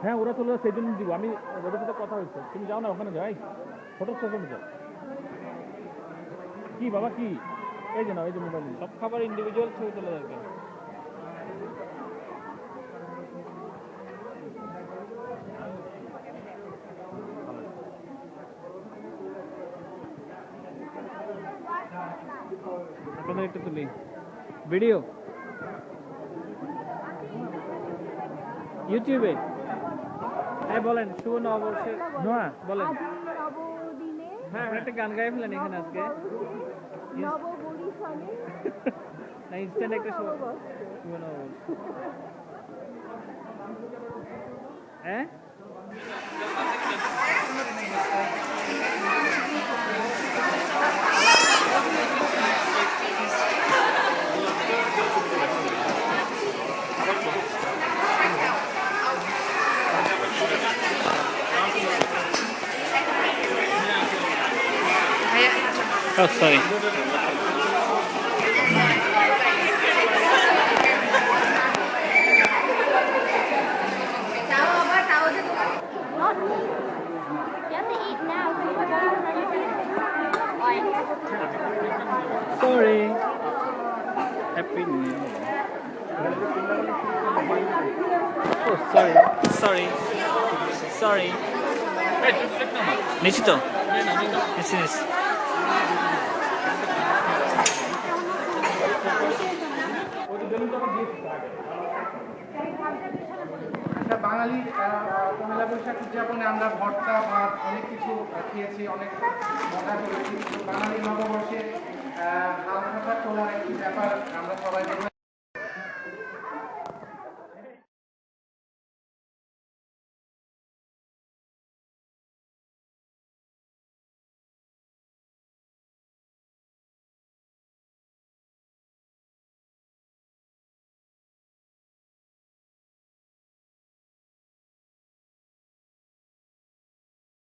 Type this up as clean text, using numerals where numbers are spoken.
হ্যাঁ ওরা চলে সেই জন্য দিব আমি ওদের সাথে কথা হয়েছে তুমি যাও না ওখানে যাই ফটো স্টেশনে যাও কি বাবা কি এই যে না এই যে মোবাইল সব খাবার ইন্ডিভিজুয়াল ছবি তোলা দরকার। আপনাদের একটু তুলি ভিডিও ইউটিউবে। হ্যাঁ বলেন, শুভ নববর্ষে নোয়া বলেন। নবদিনে হ্যাঁ একটা গান গাই ফেলেন এখানে আজকে। নববরিশনে না ইনস্ট্যান্ট একটা শুভ নববর্ষ। শুভ নববর্ষ। হ্যাঁ Oh, sorry. Not me. You have to eat now. Sorry. Happy New Year. Oh, sorry. Sorry. Sorry. নিশ্চিত নিশ্চিত আচ্ছা, বাঙালি পহেলা বৈশাখ উদযাপনে আমরা ভর্তা ভাত অনেক কিছু খেয়েছি, অনেক মজা করেছি। তো বাঙালি নববর্ষে হাল খাতা তোলার একটি ব্যাপার আমরা সবাই